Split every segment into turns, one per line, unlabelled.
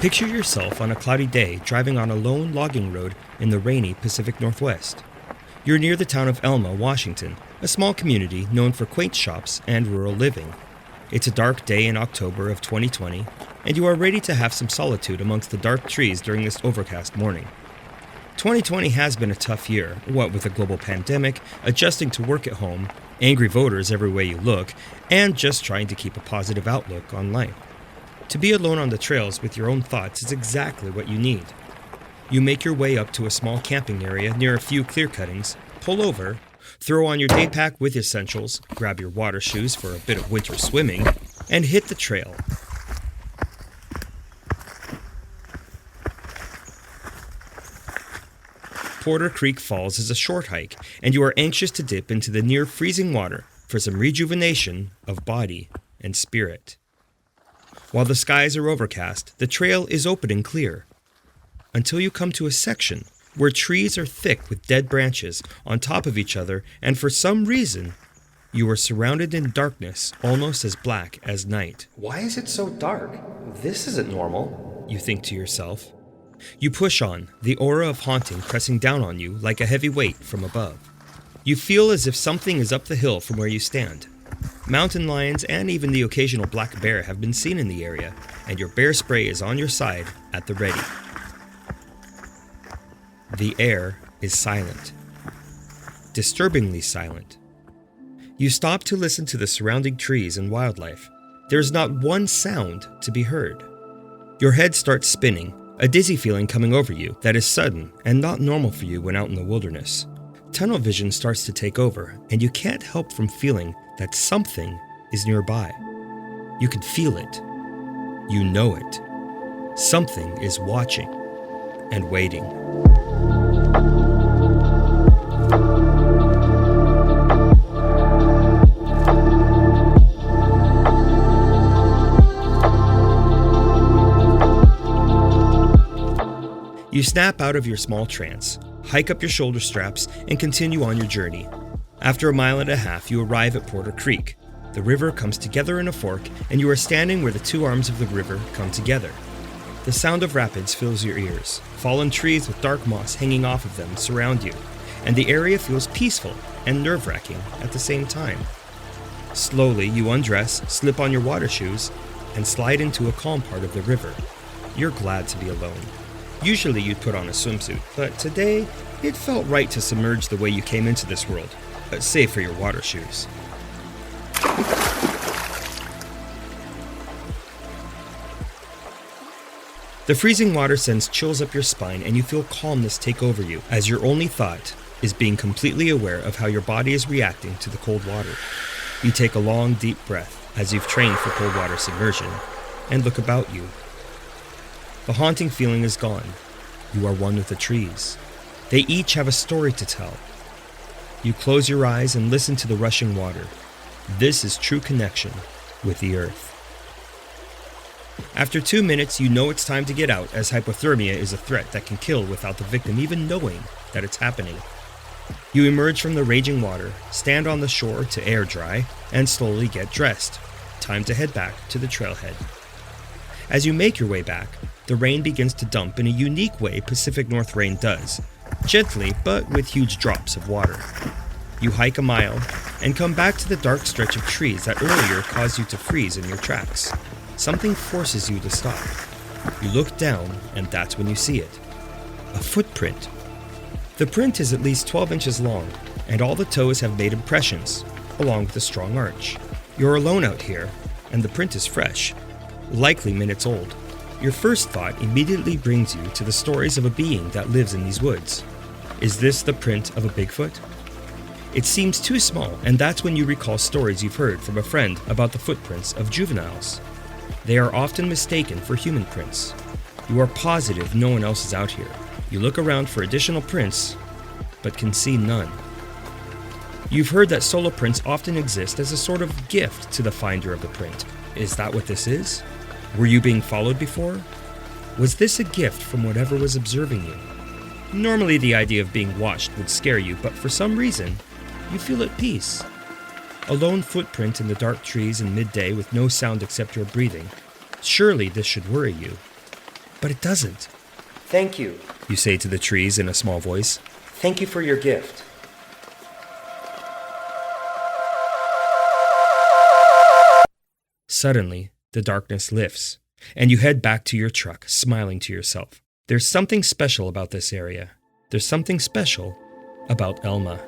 Picture yourself on a cloudy day driving on a lone logging road in the rainy Pacific Northwest. You're near the town of Elma, Washington, a small community known for quaint shops and rural living. It's a dark day in October of 2020, and you are ready to have some solitude amongst the dark trees during this overcast morning. 2020 has been a tough year, what with a global pandemic, adjusting to work at home, angry voters every way you look, and just trying to keep a positive outlook on life. To be alone on the trails with your own thoughts is exactly what you need. You make your way up to a small camping area near a few clear cuttings, pull over, throw on your day pack with essentials, grab your water shoes for a bit of winter swimming, and hit the trail. Porter Creek Falls is a short hike, and you are anxious to dip into the near freezing water for some rejuvenation of body and spirit. While the skies are overcast, the trail is open and clear, until you come to a section where trees are thick with dead branches on top of each other, and for some reason, you are surrounded in darkness almost as black as night.
Why is it so dark? This isn't normal,
you think to yourself. You push on, the aura of haunting pressing down on you like a heavy weight from above. You feel as if something is up the hill from where you stand. Mountain lions and even the occasional black bear have been seen in the area, and your bear spray is on your side at the ready. The air is silent. Disturbingly silent. You stop to listen to the surrounding trees and wildlife. There is not one sound to be heard. Your head starts spinning, a dizzy feeling coming over you that is sudden and not normal for you when out in the wilderness. Tunnel vision starts to take over, and you can't help from feeling that something is nearby. You can feel it. You know it. Something is watching and waiting. You snap out of your small trance, hike up your shoulder straps, and continue on your journey. After 1.5 miles, you arrive at Porter Creek. The river comes together in a fork, and you are standing where the two arms of the river come together. The sound of rapids fills your ears. Fallen trees with dark moss hanging off of them surround you, and the area feels peaceful and nerve-wracking at the same time. Slowly, you undress, slip on your water shoes, and slide into a calm part of the river. You're glad to be alone. Usually you'd put on a swimsuit, but today it felt right to submerge the way you came into this world, save for your water shoes. The freezing water sends chills up your spine, and you feel calmness take over you as your only thought is being completely aware of how your body is reacting to the cold water. You take a long, deep breath as you've trained for cold water submersion, and look about you. The haunting feeling is gone. You are one with the trees. They each have a story to tell. You close your eyes and listen to the rushing water. This is true connection with the earth. After 2 minutes, you know it's time to get out, as hypothermia is a threat that can kill without the victim even knowing that it's happening. You emerge from the raging water, stand on the shore to air dry, and slowly get dressed. Time to head back to the trailhead. As you make your way back, the rain begins to dump in a unique way Pacific North rain does, gently but with huge drops of water. You hike 1 mile and come back to the dark stretch of trees that earlier caused you to freeze in your tracks. Something forces you to stop. You look down, and that's when you see it. A footprint. The print is at least 12 inches long, and all the toes have made impressions, along with a strong arch. You're alone out here, and the print is fresh, likely minutes old. Your first thought immediately brings you to the stories of a being that lives in these woods. Is this the print of a Bigfoot? It seems too small, and that's when you recall stories you've heard from a friend about the footprints of juveniles. They are often mistaken for human prints. You are positive no one else is out here. You look around for additional prints, but can see none. You've heard that solo prints often exist as a sort of gift to the finder of the print. Is that what this is? Were you being followed before? Was this a gift from whatever was observing you? Normally the idea of being watched would scare you, but for some reason, you feel at peace. A lone footprint in the dark trees in midday with no sound except your breathing. Surely this should worry you. But it doesn't,
Thank you.
you say to the trees in a small voice.
Thank you for your gift.
Suddenly, the darkness lifts, and you head back to your truck, smiling to yourself. There's something special about this area. There's something special about Elma.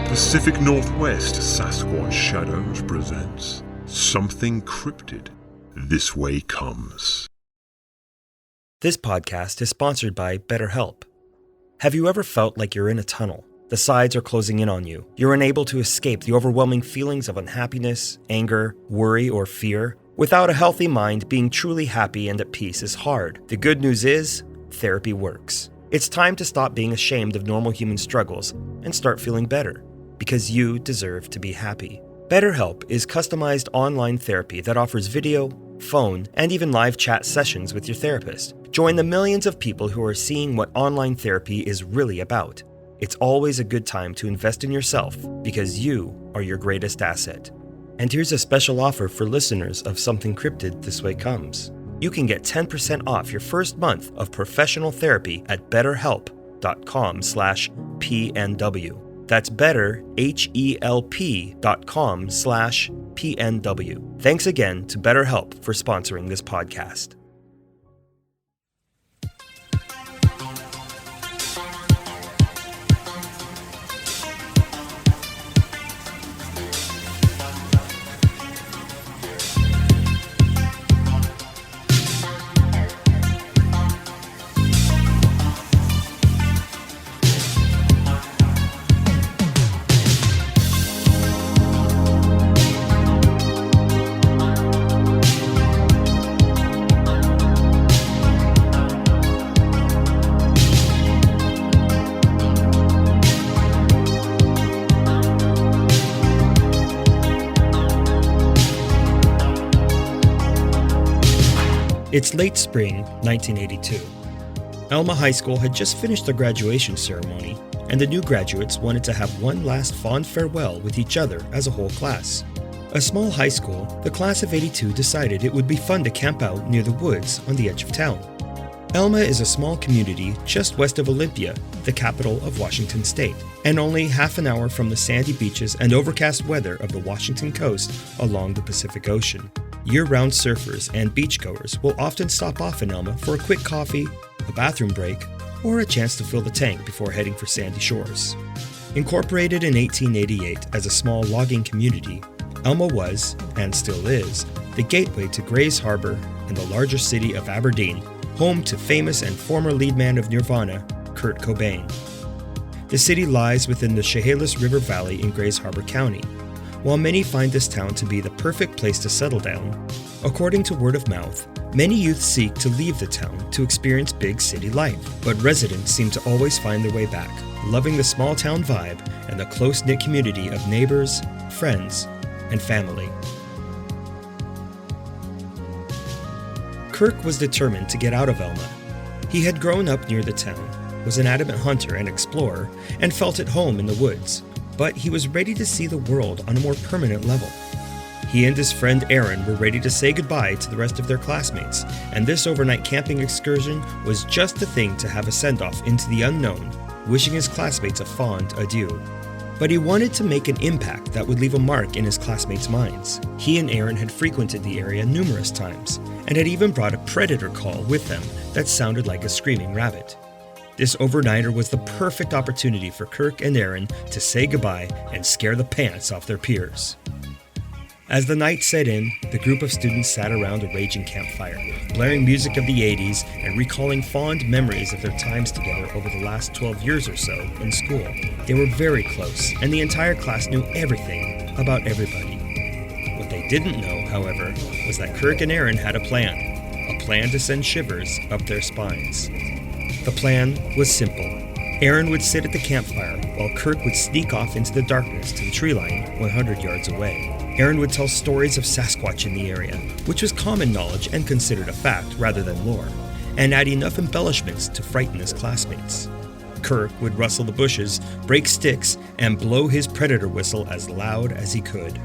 Pacific Northwest Sasquatch Shadows presents Something Cryptid. This Way Comes.
This podcast is sponsored by BetterHelp. Have you ever felt like you're in a tunnel? The sides are closing in on you. You're unable to escape the overwhelming feelings of unhappiness, anger, worry, or fear. Without a healthy mind, being truly happy and at peace is hard. The good news is, therapy works. It's time to stop being ashamed of normal human struggles and start feeling better. Because you deserve to be happy. BetterHelp is customized online therapy that offers video, phone, and even live chat sessions with your therapist. Join the millions of people who are seeing what online therapy is really about. It's always a good time to invest in yourself because you are your greatest asset. And here's a special offer for listeners of Something Cryptid This Way Comes. You can get 10% off your first month of professional therapy at betterhelp.com/PNW. That's betterhelp.com/PNW. Thanks again to BetterHelp for sponsoring this podcast. It's late spring, 1982. Elma High School had just finished their graduation ceremony, and the new graduates wanted to have one last fond farewell with each other as a whole class. A small high school, the class of '82 decided it would be fun to camp out near the woods on the edge of town. Elma is a small community just west of Olympia, the capital of Washington State, and only half an hour from the sandy beaches and overcast weather of the Washington coast along the Pacific Ocean. Year-round surfers and beachgoers will often stop off in Elma for a quick coffee, a bathroom break, or a chance to fill the tank before heading for sandy shores. Incorporated in 1888 as a small logging community, Elma was, and still is, the gateway to Grays Harbor and the larger city of Aberdeen, home to famous and former lead man of Nirvana, Kurt Cobain. The city lies within the Chehalis River Valley in Grays Harbor County. While many find this town to be the perfect place to settle down, according to word of mouth, many youth seek to leave the town to experience big city life, but residents seem to always find their way back, loving the small town vibe and the close-knit community of neighbors, friends, and family. Kirk was determined to get out of Elma. He had grown up near the town, was an adamant hunter and explorer, and felt at home in the woods. but he was ready to see the world on a more permanent level. He and his friend Aaron were ready to say goodbye to the rest of their classmates, and this overnight camping excursion was just the thing to have a send-off into the unknown, wishing his classmates a fond adieu. But he wanted to make an impact that would leave a mark in his classmates' minds. He and Aaron had frequented the area numerous times, and had even brought a predator call with them that sounded like a screaming rabbit. This overnighter was the perfect opportunity for Kirk and Aaron to say goodbye and scare the pants off their peers. As the night set in, the group of students sat around a raging campfire, blaring music of the 80s and recalling fond memories of their times together over the last 12 years or so in school. They were very close, and the entire class knew everything about everybody. What they didn't know, however, was that Kirk and Aaron had a plan to send shivers up their spines. The plan was simple. Aaron would sit at the campfire while Kirk would sneak off into the darkness to the tree line 100 yards away. Aaron would tell stories of Sasquatch in the area, which was common knowledge and considered a fact rather than lore, and add enough embellishments to frighten his classmates. Kirk would rustle the bushes, break sticks, and blow his predator whistle as loud as he could.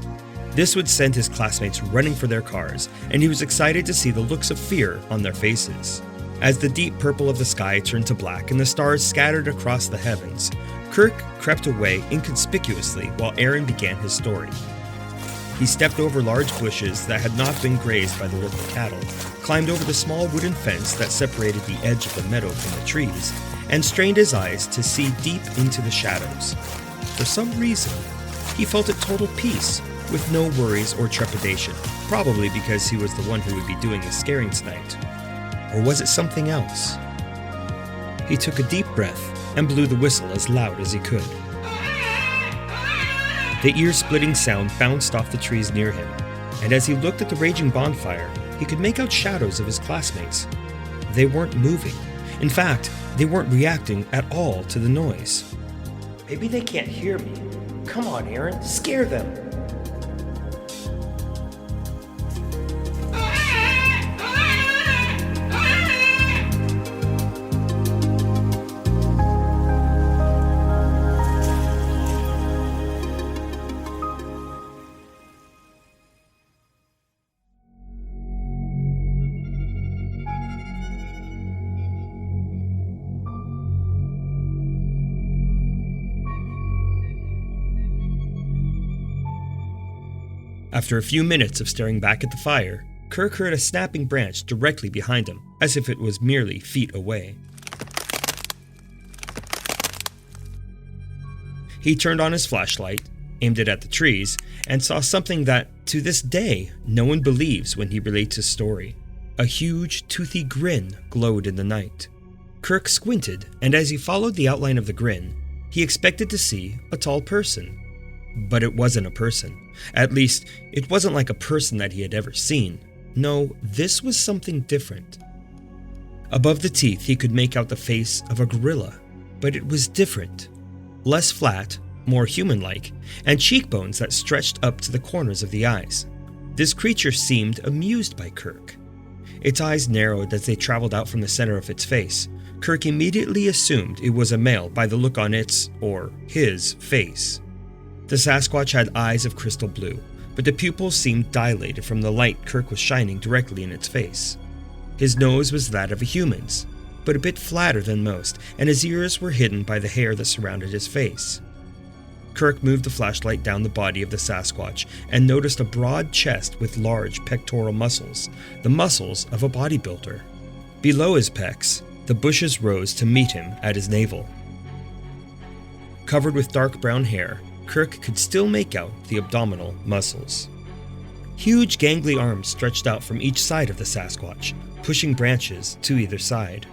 This would send his classmates running for their cars, and he was excited to see the looks of fear on their faces. As the deep purple of the sky turned to black and the stars scattered across the heavens, Kirk crept away inconspicuously while Aaron began his story. He stepped over large bushes that had not been grazed by the local cattle, climbed over the small wooden fence that separated the edge of the meadow from the trees, and strained his eyes to see deep into the shadows. For some reason, he felt at total peace, with no worries or trepidation, probably because he was the one who would be doing the scaring tonight. Or was it something else? He took a deep breath and blew the whistle as loud as he could. The ear-splitting sound bounced off the trees near him, and as he looked at the raging bonfire, he could make out shadows of his classmates. They weren't moving. In fact, they weren't reacting at all to the noise.
Maybe they can't hear me. Come on, Aaron, scare them.
After a few minutes of staring back at the fire, Kirk heard a snapping branch directly behind him, as if it was merely feet away. He turned on his flashlight, aimed it at the trees, and saw something that, to this day, no one believes when he relates his story. A huge, toothy grin glowed in the night. Kirk squinted, and as he followed the outline of the grin, he expected to see a tall person. But it wasn't a person. At least, it wasn't like a person that he had ever seen. No, this was something different. Above the teeth, he could make out the face of a gorilla, but it was different. Less flat, more human-like, and cheekbones that stretched up to the corners of the eyes. This creature seemed amused by Kirk. Its eyes narrowed as they traveled out from the center of its face. Kirk immediately assumed it was a male by the look on its, or his, face. The Sasquatch had eyes of crystal blue, but the pupils seemed dilated from the light Kirk was shining directly in its face. His nose was that of a human's, but a bit flatter than most, and his ears were hidden by the hair that surrounded his face. Kirk moved the flashlight down the body of the Sasquatch and noticed a broad chest with large pectoral muscles, the muscles of a bodybuilder. Below his pecs, the bushes rose to meet him at his navel. Covered with dark brown hair, Kirk could still make out the abdominal muscles. Huge gangly arms stretched out from each side of the Sasquatch, pushing branches to either side.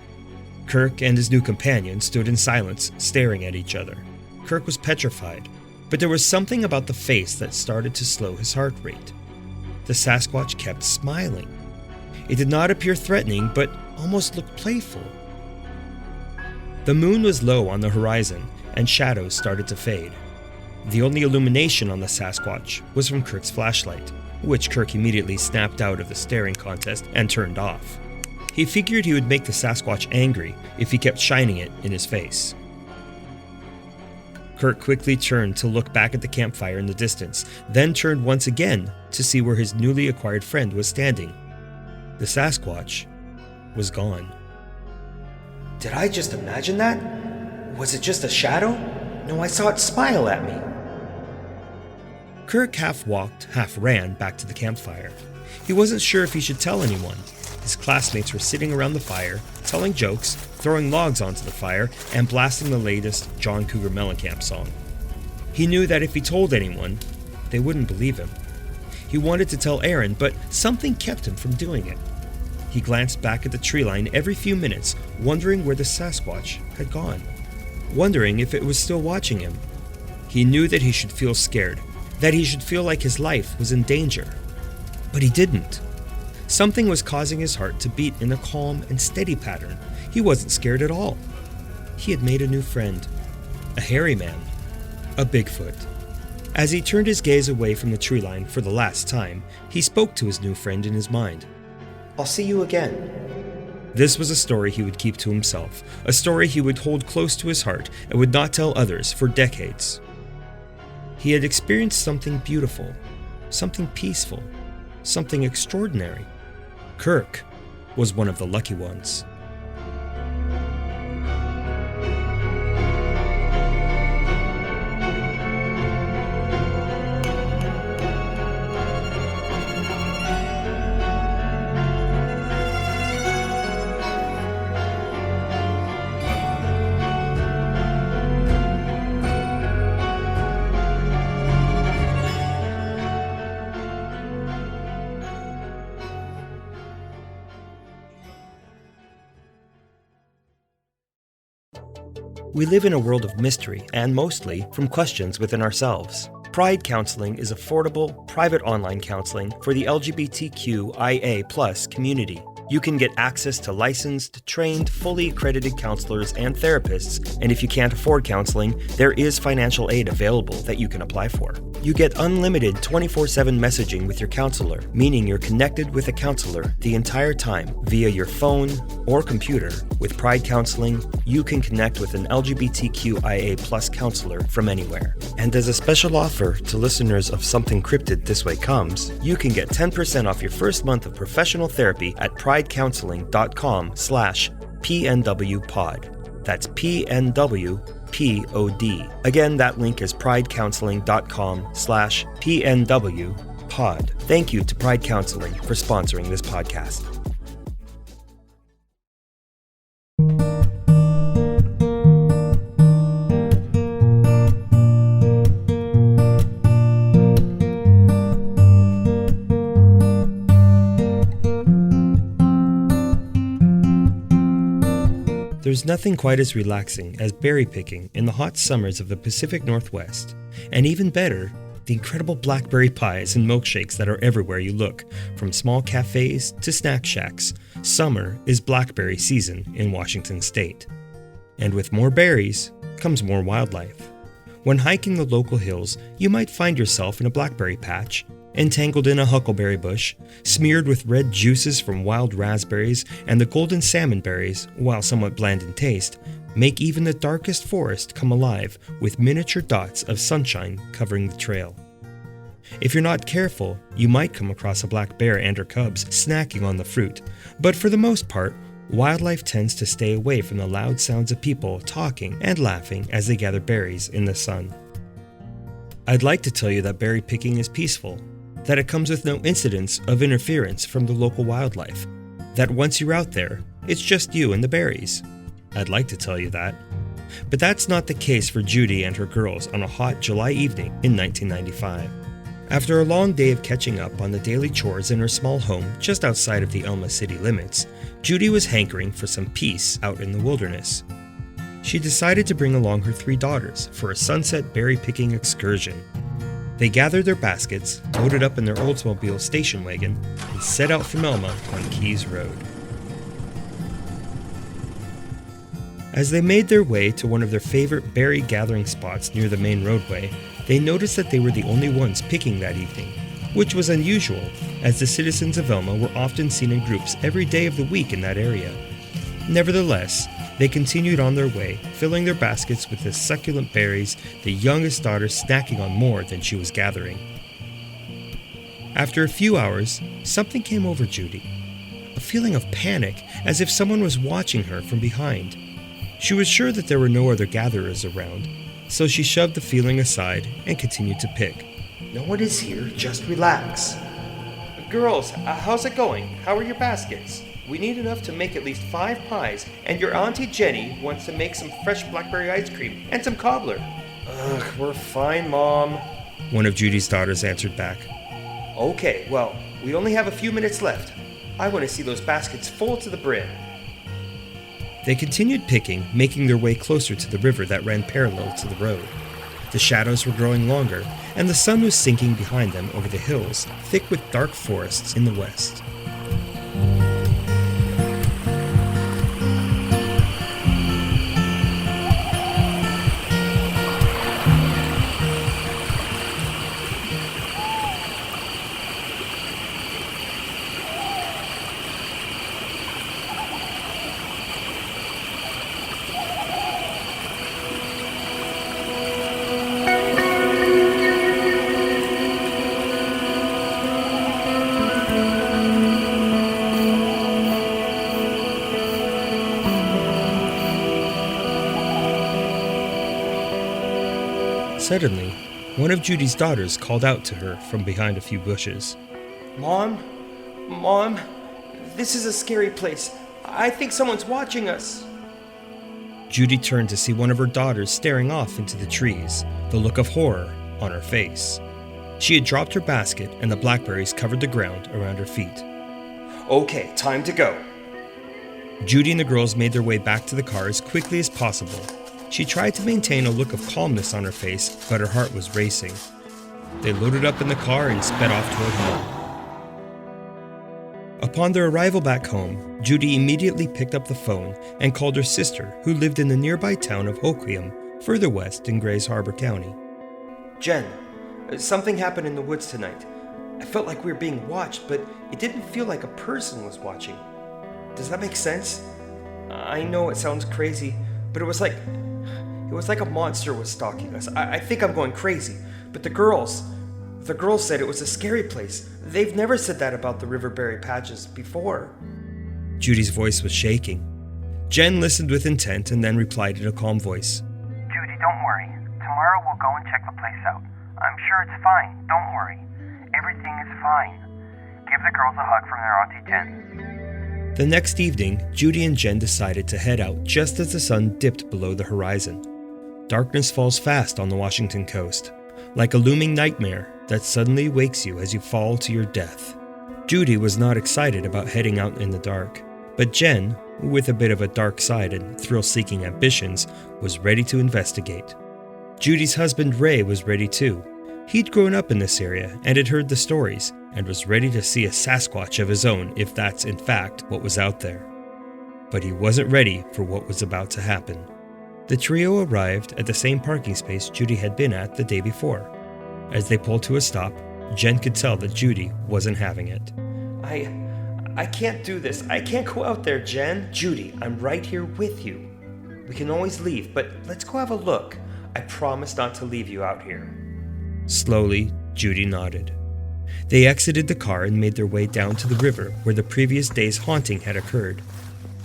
Kirk and his new companion stood in silence, staring at each other. Kirk was petrified, but there was something about the face that started to slow his heart rate. The Sasquatch kept smiling. It did not appear threatening, but almost looked playful. The moon was low on the horizon, and shadows started to fade. The only illumination on the Sasquatch was from Kirk's flashlight, which Kirk immediately snapped out of the staring contest and turned off. He figured he would make the Sasquatch angry if he kept shining it in his face. Kirk quickly turned to look back at the campfire in the distance, then turned once again to see where his newly acquired friend was standing. The Sasquatch was gone.
Did I just imagine that? Was it just a shadow? No, I saw it smile at me.
Kirk half walked, half ran back to the campfire. He wasn't sure if he should tell anyone. His classmates were sitting around the fire, telling jokes, throwing logs onto the fire, and blasting the latest John Cougar Mellencamp song. He knew that if he told anyone, they wouldn't believe him. He wanted to tell Aaron, but something kept him from doing it. He glanced back at the tree line every few minutes, wondering where the Sasquatch had gone, wondering if it was still watching him. He knew that he should feel scared, that he should feel like his life was in danger. But he didn't. Something was causing his heart to beat in a calm and steady pattern. He wasn't scared at all. He had made a new friend, a hairy man, a Bigfoot. As he turned his gaze away from the tree line for the last time, he spoke to his new friend in his mind.
I'll see you again.
This was a story he would keep to himself, a story he would hold close to his heart and would not tell others for decades. He had experienced something beautiful, something peaceful, something extraordinary. Kirk was one of the lucky ones. We live in a world of mystery, and mostly from questions within ourselves. Pride Counseling is affordable, private online counseling for the LGBTQIA+ community. You can get access to licensed, trained, fully accredited counselors and therapists, and if you can't afford counseling, there is financial aid available that you can apply for. You get unlimited 24/7 messaging with your counselor, meaning you're connected with a counselor the entire time via your phone or computer. With Pride Counseling, you can connect with an LGBTQIA+ counselor from anywhere. And as a special offer to listeners of Something Cryptid This Way Comes, you can get 10% off your first month of professional therapy at pridecounseling.com/PNWpod. That's PNWPOD. Again, that link is pridecounseling.com/PNWpod. Thank you to Pride Counseling for sponsoring this podcast. There's nothing quite as relaxing as berry picking in the hot summers of the Pacific Northwest, and even better, the incredible blackberry pies and milkshakes that are everywhere you look, from small cafes to snack shacks. Summer is blackberry season in Washington state. And with more berries comes more wildlife. When hiking the local hills, you might find yourself in a blackberry patch, entangled in a huckleberry bush, smeared with red juices from wild raspberries, and the golden salmon berries, while somewhat bland in taste, make even the darkest forest come alive with miniature dots of sunshine covering the trail. If you're not careful, you might come across a black bear and her cubs snacking on the fruit, but for the most part, wildlife tends to stay away from the loud sounds of people talking and laughing as they gather berries in the sun. I'd like to tell you that berry picking is peaceful, that it comes with no incidents of interference from the local wildlife, that once you're out there, it's just you and the berries. I'd like to tell you that. But that's not the case for Judy and her girls on a hot July evening in 1995. After a long day of catching up on the daily chores in her small home just outside of the Elma city limits, Judy was hankering for some peace out in the wilderness. She decided to bring along her 3 daughters for a sunset berry picking excursion. They gathered their baskets, loaded up in their Oldsmobile station wagon, and set out from Elma on Keys Road. As they made their way to one of their favorite berry gathering spots near the main roadway, they noticed that they were the only ones picking that evening, which was unusual, as the citizens of Elma were often seen in groups every day of the week in that area. Nevertheless, they continued on their way, filling their baskets with the succulent berries, the youngest daughter snacking on more than she was gathering. After a few hours, something came over Judy. A feeling of panic, as if someone was watching her from behind. She was sure that there were no other gatherers around, so she shoved the feeling aside and continued to pick.
No one is here, just relax.
Girls, how's it going? How are your baskets? We need enough to make at least 5 pies, and your Auntie Jenny wants to make some fresh blackberry ice cream and some cobbler.
Ugh, we're fine, Mom.
One of Judy's daughters answered back.
Okay, well, we only have a few minutes left. I want to see those baskets full to the brim.
They continued picking, making their way closer to the river that ran parallel to the road. The shadows were growing longer, and the sun was sinking behind them over the hills, thick with dark forests in the west. Suddenly, one of Judy's daughters called out to her from behind a few bushes.
Mom, this is a scary place. I think someone's watching us.
Judy turned to see one of her daughters staring off into the trees, the look of horror on her face. She had dropped her basket and the blackberries covered the ground around her feet.
Okay, time to go.
Judy and the girls made their way back to the car as quickly as possible. She tried to maintain a look of calmness on her face, but her heart was racing. They loaded up in the car and sped off toward home. Upon their arrival back home, Judy immediately picked up the phone and called her sister, who lived in the nearby town of Hoquiam, further west in Grays Harbor County.
Jen, something happened in the woods tonight. I felt like we were being watched, but it didn't feel like a person was watching. Does that make sense? I know it sounds crazy, but it was like a monster was stalking us. I think I'm going crazy, but the girls said it was a scary place. They've never said that about the riverberry patches before.
Judy's voice was shaking. Jen listened with intent and then replied in a calm voice.
Judy, don't worry. Tomorrow we'll go and check the place out. I'm sure it's fine. Don't worry. Everything is fine. Give the girls a hug from their Auntie Jen.
The next evening, Judy and Jen decided to head out just as the sun dipped below the horizon. Darkness falls fast on the Washington coast, like a looming nightmare that suddenly wakes you as you fall to your death. Judy was not excited about heading out in the dark, but Jen, with a bit of a dark side and thrill-seeking ambitions, was ready to investigate. Judy's husband Ray was ready too. He'd grown up in this area and had heard the stories, and was ready to see a Sasquatch of his own if that's in fact what was out there. But he wasn't ready for what was about to happen. The trio arrived at the same parking space Judy had been at the day before. As they pulled to a stop, Jen could tell that Judy wasn't having it.
I can't do this. I can't go out there, Jen. Judy, I'm right here with you. We can always leave, but let's go have a look. I promise not to leave you out here.
Slowly, Judy nodded. They exited the car and made their way down to the river where the previous day's haunting had occurred.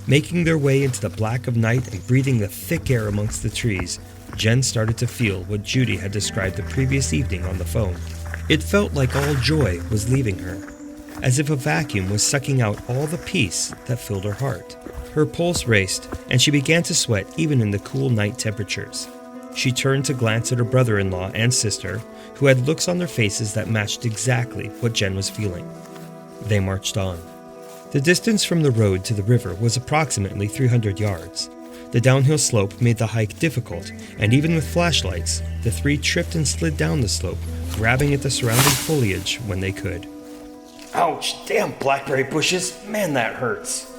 Making their way into the black of night and breathing the thick air amongst the trees, Jen started to feel what Judy had described the previous evening on the phone. It felt like all joy was leaving her, as if a vacuum was sucking out all the peace that filled her heart. Her pulse raced, and she began to sweat even in the cool night temperatures. She turned to glance at her brother-in-law and sister, who had looks on their faces that matched exactly what Jen was feeling. They marched on. The distance from the road to the river was approximately 300 yards. The downhill slope made the hike difficult, and even with flashlights, the three tripped and slid down the slope, grabbing at the surrounding foliage when they could.
Ouch, damn blackberry bushes. Man, that hurts.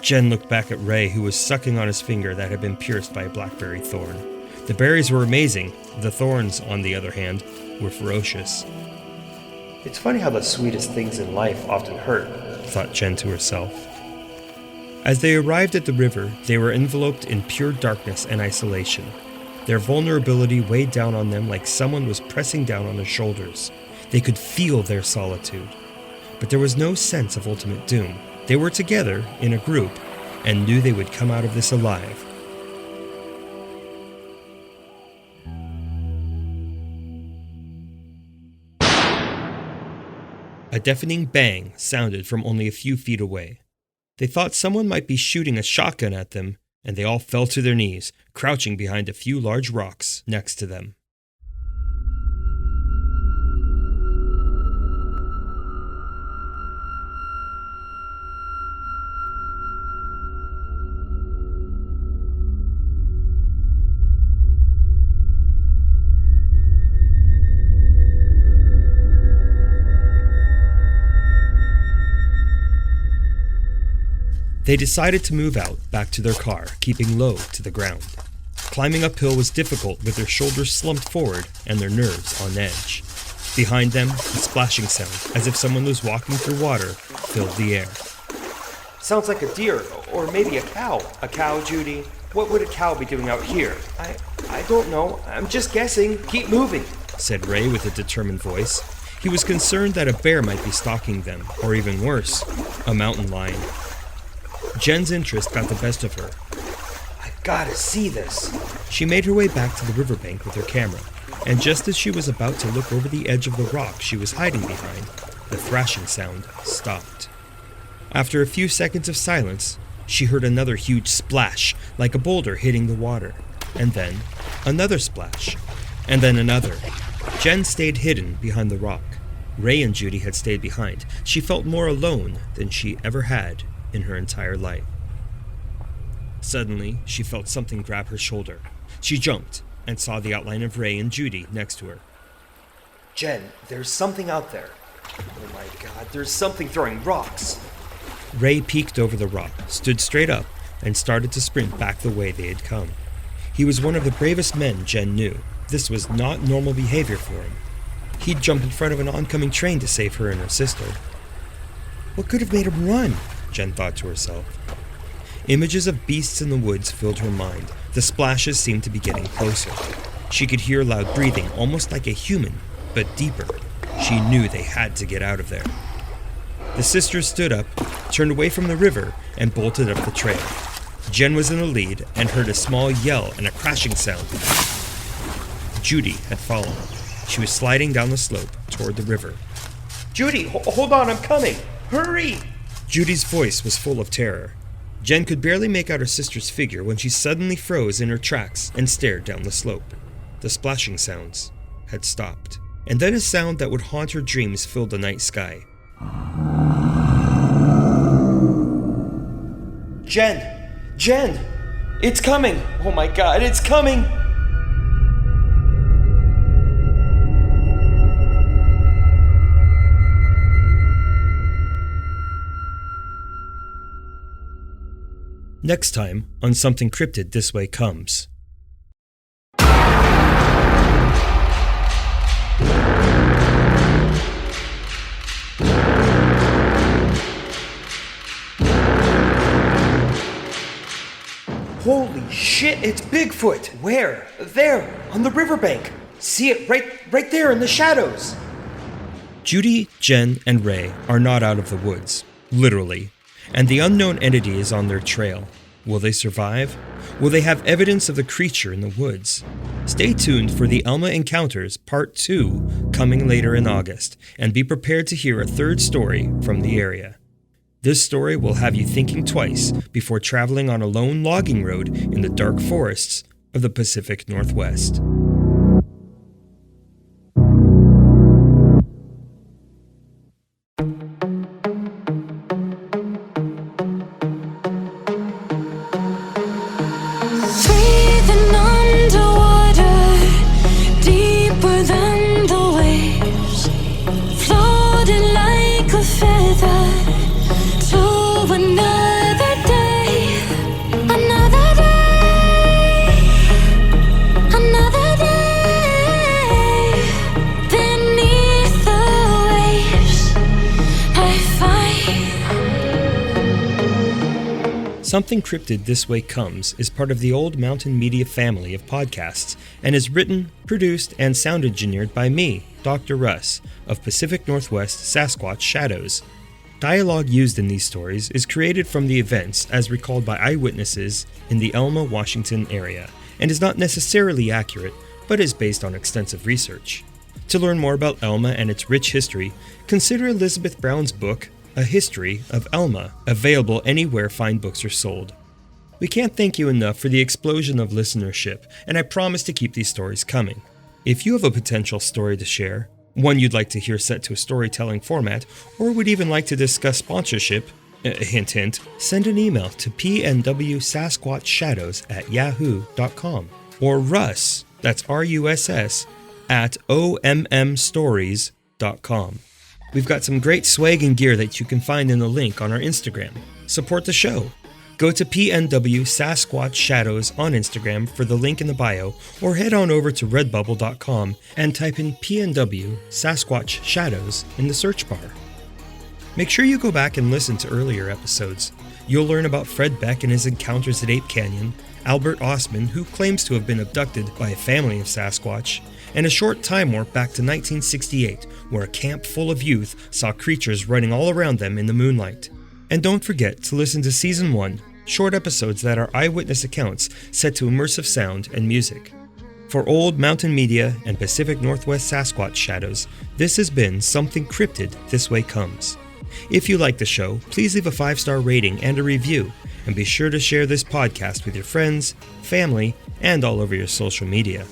Jen looked back at Ray, who was sucking on his finger that had been pierced by a blackberry thorn. The berries were amazing. The thorns, on the other hand, were ferocious.
It's funny how the sweetest things in life often hurt,
thought Jen to herself. As they arrived at the river, they were enveloped in pure darkness and isolation. Their vulnerability weighed down on them like someone was pressing down on their shoulders. They could feel their solitude. But there was no sense of ultimate doom. They were together, in a group, and knew they would come out of this alive. A deafening bang sounded from only a few feet away. They thought someone might be shooting a shotgun at them, and they all fell to their knees, crouching behind a few large rocks next to them. They decided to move out, back to their car, keeping low to the ground. Climbing uphill was difficult with their shoulders slumped forward and their nerves on edge. Behind them, a splashing sound, as if someone was walking through water, filled the air.
Sounds like a deer, or maybe a cow. A cow, Judy? What would a cow be doing out here? I don't know. I'm just guessing. Keep moving,
said Ray with a determined voice. He was concerned that a bear might be stalking them, or even worse, a mountain lion. Jen's interest got the best of her.
I've gotta see this.
She made her way back to the riverbank with her camera, and just as she was about to look over the edge of the rock she was hiding behind, the thrashing sound stopped. After a few seconds of silence, she heard another huge splash, like a boulder hitting the water, and then another splash, and then another. Jen stayed hidden behind the rock. Ray and Judy had stayed behind. She felt more alone than she ever had in her entire life. Suddenly, she felt something grab her shoulder. She jumped and saw the outline of Ray and Judy next to her.
Jen, there's something out there. Oh my god, there's something throwing rocks.
Ray peeked over the rock, stood straight up, and started to sprint back the way they had come. He was one of the bravest men Jen knew. This was not normal behavior for him. He'd jump in front of an oncoming train to save her and her sister. What could have made him run? Jen thought to herself. Images of beasts in the woods filled her mind. The splashes seemed to be getting closer. She could hear loud breathing, almost like a human, but deeper. She knew they had to get out of there. The sisters stood up, turned away from the river, and bolted up the trail. Jen was in the lead and heard a small yell and a crashing sound. Judy had fallen. She was sliding down the slope toward the river.
Judy, hold on, I'm coming! Hurry!
Judy's voice was full of terror. Jen could barely make out her sister's figure when she suddenly froze in her tracks and stared down the slope. The splashing sounds had stopped. And then a sound that would haunt her dreams filled the night sky.
Jen! It's coming! Oh my god, it's coming!
Next time on Something Cryptid This Way Comes.
Holy shit, it's Bigfoot! Where? There, on the riverbank. See it right there in the shadows.
Judy, Jen, and Ray are not out of the woods, literally, and the unknown entity is on their trail. Will they survive? Will they have evidence of the creature in the woods? Stay tuned for the Elma Encounters Part 2 coming later in August, and be prepared to hear a third story from the area. This story will have you thinking twice before traveling on a lone logging road in the dark forests of the Pacific Northwest.
Breathing underwater, deeper than the waves, floating like a feather to another day, another day, another day.
Something Cryptid This Way Comes is part of the Old Mountain Media family of podcasts and is written, produced, and sound engineered by me, Dr. Russ, of Pacific Northwest Sasquatch Shadows. Dialogue used in these stories is created from the events as recalled by eyewitnesses in the Elma, Washington area, and is not necessarily accurate, but is based on extensive research. To learn more about Elma and its rich history, consider Elizabeth Brown's book, A History of Elma, available anywhere fine books are sold. We can't thank you enough for the explosion of listenership, and I promise to keep these stories coming. If you have a potential story to share, one you'd like to hear set to a storytelling format, or would even like to discuss sponsorship, hint hint, send an email to pnwsasquatchshadows@yahoo.com or Russ, that's RUSS, at ommstories.com. We've got some great swag and gear that you can find in the link on our Instagram. Support the show. Go to PNW Sasquatch Shadows on Instagram for the link in the bio, or head on over to redbubble.com and type in PNW Sasquatch Shadows in the search bar. Make sure you go back and listen to earlier episodes. You'll learn about Fred Beck and his encounters at Ape Canyon, Albert Ostman, who claims to have been abducted by a family of Sasquatch, and a short time warp back to 1968, where a camp full of youth saw creatures running all around them in the moonlight. And don't forget to listen to Season 1, short episodes that are eyewitness accounts set to immersive sound and music. For Old Mountain Media and Pacific Northwest Sasquatch Shadows, this has been Something Cryptid This Way Comes. If you like the show, please leave a 5-star rating and a review, and be sure to share this podcast with your friends, family, and all over your social media.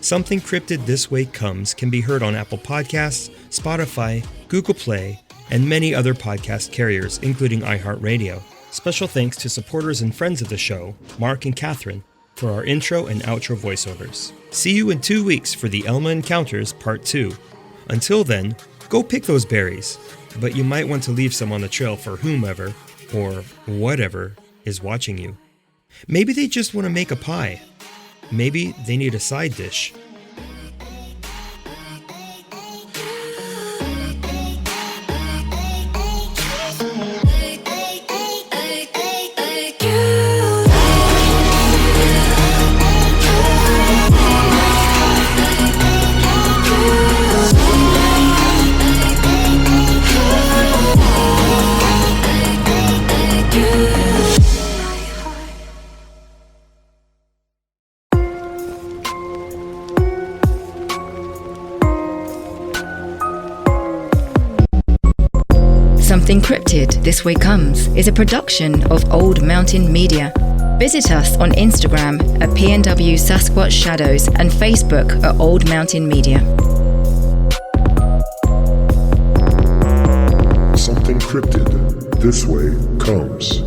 Something Cryptid This Way Comes can be heard on Apple Podcasts, Spotify, Google Play, and many other podcast carriers, including iHeartRadio. Special thanks to supporters and friends of the show, Mark and Catherine, for our intro and outro voiceovers. See you in 2 weeks for the Elma Encounters Part 2. Until then, go pick those berries, but you might want to leave some on the trail for whomever, or whatever, is watching you. Maybe they just want to make a pie. Maybe they need a side dish.
Something Cryptid This Way Comes is a production of Old Mountain Media. Visit us on Instagram at PNW Sasquatch Shadows and Facebook at Old Mountain Media.
Something Cryptid This Way Comes.